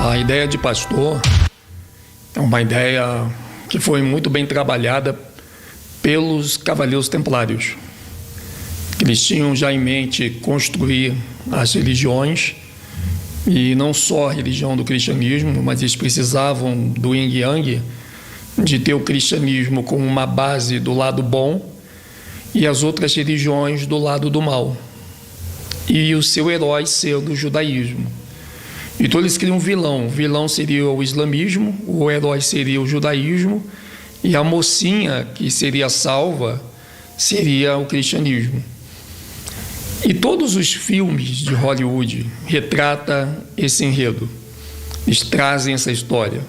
A ideia de pastor é uma ideia que foi muito bem trabalhada pelos cavaleiros templários. Eles tinham já em mente construir as religiões, e não só a religião do cristianismo, mas eles precisavam do yin e yang, de ter o cristianismo como uma base do lado bom e as outras religiões do lado do mal, e o seu herói sendo o judaísmo. Então eles criam um vilão. O vilão seria o islamismo, o herói seria o judaísmo, e a mocinha que seria salva seria o cristianismo. E todos os filmes de Hollywood retratam esse enredo, eles trazem essa história.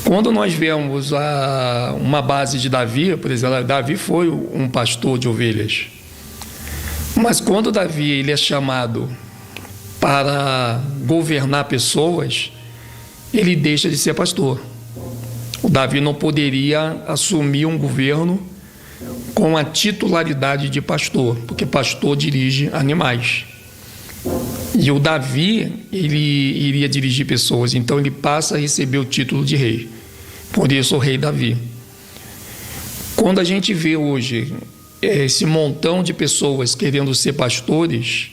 Quando nós vemos uma base de Davi, por exemplo, Davi foi um pastor de ovelhas, mas quando Davi ele é chamado para governar pessoas, ele deixa de ser pastor. O Davi não poderia assumir um governo com a titularidade de pastor, porque pastor dirige animais. E o Davi, ele iria dirigir pessoas, então ele passa a receber o título de rei. Por isso o rei Davi. Quando a gente vê hoje esse montão de pessoas querendo ser pastores,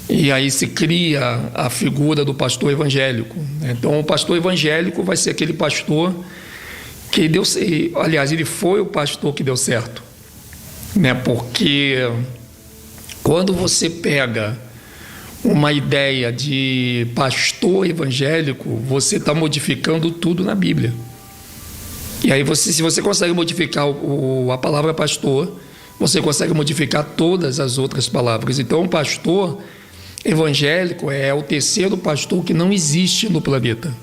e aí se cria a figura do pastor evangélico. Então o pastor evangélico vai ser aquele pastor que deu, aliás, ele foi o pastor que deu certo, né? Porque quando você pega uma ideia de pastor evangélico, você está modificando tudo na Bíblia. E aí se você consegue modificar a palavra pastor, você consegue modificar todas as outras palavras. Então o pastor evangélico é o terceiro pastor que não existe no planeta.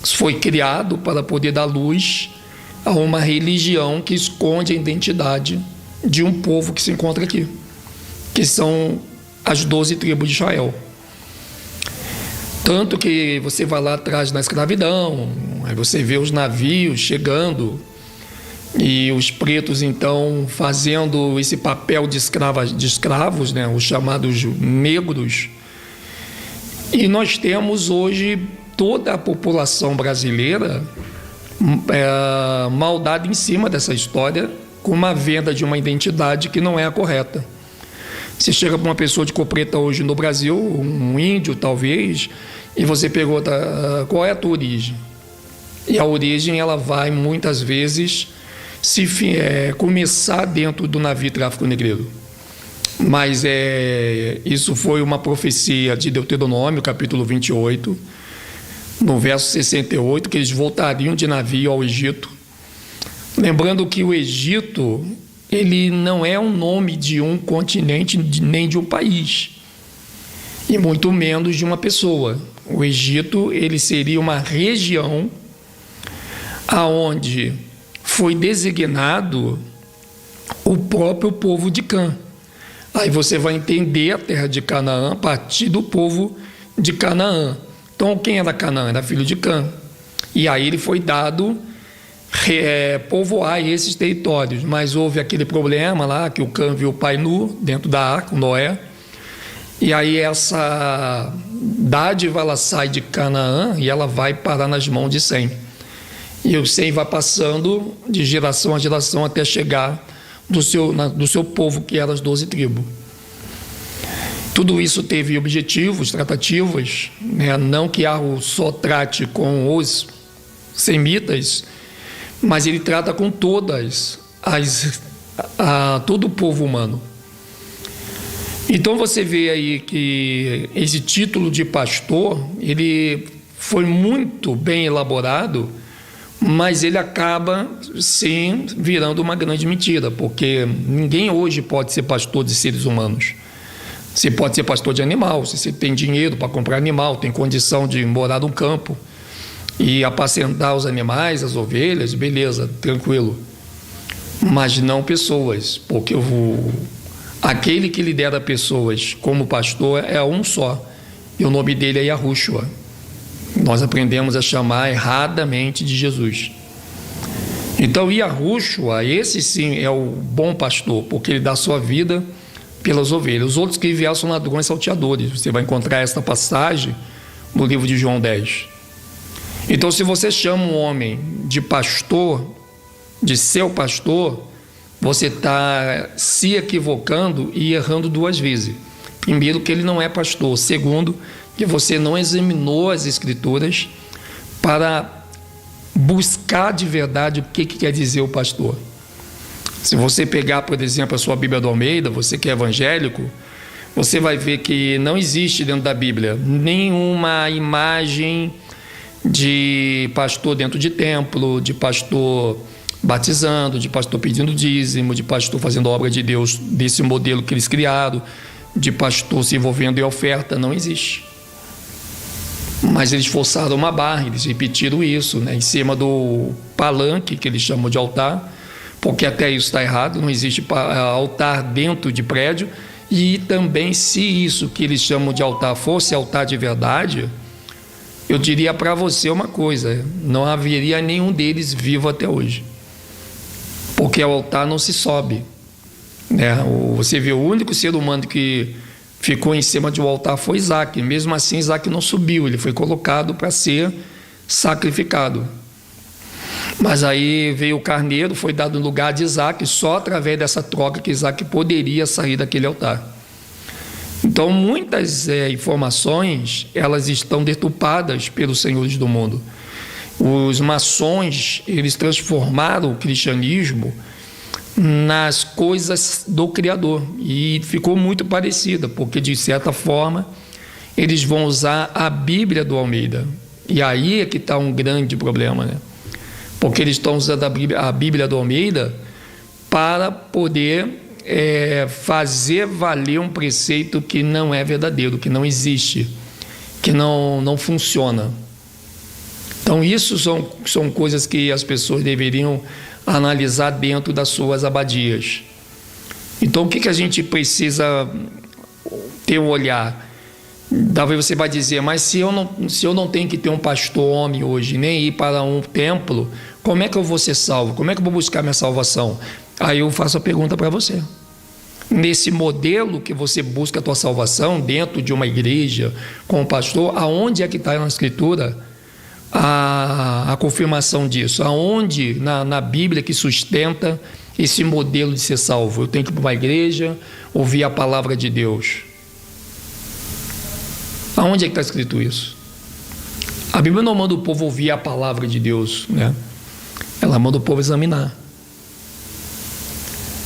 Isso foi criado para poder dar luz a uma religião que esconde a identidade de um povo que se encontra aqui, que são as 12 tribos de Israel. Tanto que você vai lá atrás na escravidão, aí você vê os navios chegando e os pretos então fazendo esse papel de escravos, né, os chamados negros. E nós temos hoje toda a população brasileira maldada em cima dessa história, com uma venda de uma identidade que não é a correta. Você chega para uma pessoa de cor preta hoje no Brasil, um índio talvez, e você pergunta qual é a tua origem. E a origem ela vai muitas vezes começar dentro do navio tráfico negreiro. Mas isso foi uma profecia de Deuteronômio, capítulo 28, no verso 68, que eles voltariam de navio ao Egito. Lembrando que o Egito, ele não é um nome de um continente nem de um país, e muito menos de uma pessoa. O Egito, ele seria uma região aonde foi designado o próprio povo de Cã. Aí você vai entender a terra de Canaã a partir do povo de Canaã. Então, quem era Canaã? Era filho de Cã. E aí ele foi dado povoar esses territórios. Mas houve aquele problema lá, que o Cã viu o pai nu dentro da arca, o Noé. E aí essa dádiva ela sai de Canaã e ela vai parar nas mãos de Sem. E o Sem vai passando de geração a geração até chegar do seu povo, que eram as 12 tribos. Tudo isso teve objetivos, tratativas, né? Não que Yahweh só trate com os semitas, mas ele trata com todo o povo humano. Então você vê aí que esse título de pastor, ele foi muito bem elaborado, mas ele acaba sim virando uma grande mentira, porque ninguém hoje pode ser pastor de seres humanos. Você pode ser pastor de animal, se você tem dinheiro para comprar animal, tem condição de morar no campo e apacentar os animais, as ovelhas, beleza, tranquilo. Mas não pessoas, porque aquele que lidera pessoas como pastor é um só, e o nome dele é Yahushua. Nós aprendemos a chamar erradamente de Jesus. Então Yahushua, esse sim é o bom pastor, porque ele dá sua vida pelas ovelhas. Os outros que vieram são ladrões salteadores. Você vai encontrar esta passagem no livro de João 10. Então, se você chama um homem de pastor, de seu pastor, você está se equivocando e errando duas vezes. Primeiro, que ele não é pastor. Segundo, que você não examinou as Escrituras para buscar de verdade o que quer dizer o pastor. Se você pegar, por exemplo, a sua Bíblia do Almeida, você que é evangélico, você vai ver que não existe dentro da Bíblia nenhuma imagem de pastor dentro de templo, de pastor batizando, de pastor pedindo dízimo, de pastor fazendo obra de Deus desse modelo que eles criaram, de pastor se envolvendo em oferta. Não existe. Mas eles forçaram uma barra, eles repetiram isso, em cima do palanque, que eles chamam de altar, porque até isso está errado, não existe altar dentro de prédio. E também, se isso que eles chamam de altar fosse altar de verdade, eu diria para você uma coisa: não haveria nenhum deles vivo até hoje, porque o altar não se sobe, Você vê, o único ser humano que ficou em cima de um altar foi Isaac. Mesmo assim, Isaac não subiu, ele foi colocado para ser sacrificado. Mas aí veio o carneiro, foi dado no lugar de Isaac, só através dessa troca que Isaac poderia sair daquele altar. Então, muitas informações, elas estão deturpadas pelos senhores do mundo. Os maçons, eles transformaram o cristianismo nas coisas do Criador, e ficou muito parecida, porque de certa forma eles vão usar a Bíblia do Almeida, e aí é que está um grande problema, porque eles estão usando a Bíblia do Almeida para poder fazer valer um preceito que não é verdadeiro, que não existe, que não funciona. Então isso são coisas que as pessoas deveriam analisar dentro das suas abadias. Então, o que a gente precisa ter um olhar? Talvez você vai dizer: mas se eu não tenho que ter um pastor homem hoje, nem ir para um templo, como é que eu vou ser salvo? Como é que eu vou buscar minha salvação? Aí eu faço a pergunta para você: nesse modelo que você busca a tua salvação, dentro de uma igreja, com um pastor, aonde é que está na Escritura a confirmação disso? Aonde na Bíblia que sustenta esse modelo de ser salvo? Eu tenho que ir para uma igreja, ouvir a palavra de Deus. Aonde é que está escrito isso? A Bíblia não manda o povo ouvir a palavra de Deus, Ela manda o povo examinar.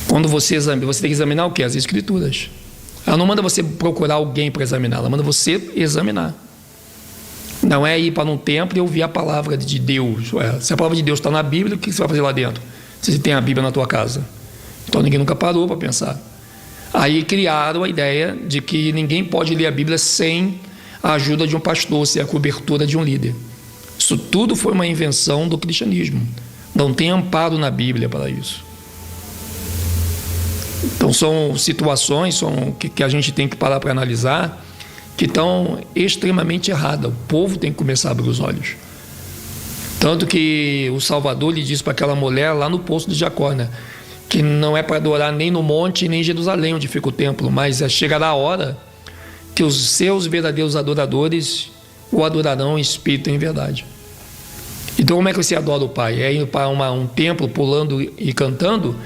Quando você examina, você tem que examinar o quê? As Escrituras. Ela não manda você procurar alguém para examinar, ela manda você examinar. Não é ir para um templo e ouvir a palavra de Deus. Se a palavra de Deus está na Bíblia, o que você vai fazer lá dentro? Se você tem a Bíblia na tua casa. Então ninguém nunca parou para pensar. Aí criaram a ideia de que ninguém pode ler a Bíblia sem a ajuda de um pastor, sem a cobertura de um líder. Isso tudo foi uma invenção do cristianismo. Não tem amparo na Bíblia para isso. Então são situações que a gente tem que parar para analisar, que estão extremamente erradas. O povo tem que começar a abrir os olhos. Tanto que o Salvador lhe disse para aquela mulher lá no poço de Jacó, que não é para adorar nem no monte, nem em Jerusalém, onde fica o templo, mas chegará a hora que os seus verdadeiros adoradores o adorarão em espírito e em verdade. Então, como é que você adora o Pai? É ir para um templo pulando e cantando?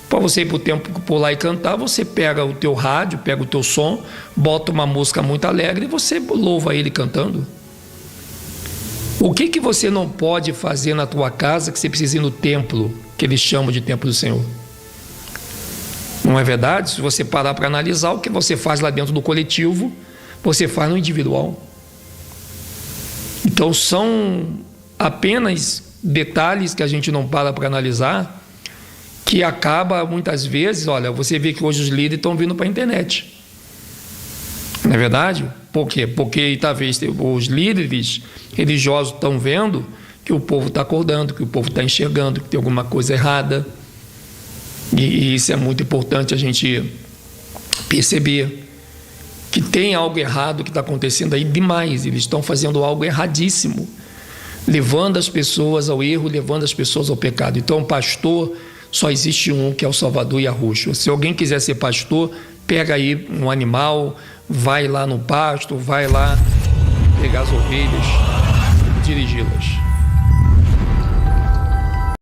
Para você ir para o templo pular e cantar, você pega o teu rádio, pega o teu som, bota uma música muito alegre e você louva ele cantando. O que você não pode fazer na tua casa que você precisa ir no templo, que eles chamam de templo do Senhor? Não é verdade? Se você parar para analisar, o que você faz lá dentro do coletivo, você faz no individual. Então são apenas detalhes que a gente não para analisar, que acaba muitas vezes, você vê que hoje os líderes estão vindo para a internet. Não é verdade? Por quê? Porque talvez os líderes religiosos estão vendo que o povo está acordando, que o povo está enxergando, que tem alguma coisa errada. E isso é muito importante a gente perceber, que tem algo errado que está acontecendo aí demais. Eles estão fazendo algo erradíssimo, levando as pessoas ao erro, levando as pessoas ao pecado. Então, pastor, só existe um, que é o Salvador Yahushua. Se alguém quiser ser pastor, pega aí um animal, vai lá no pasto, vai lá pegar as ovelhas e dirigi-las.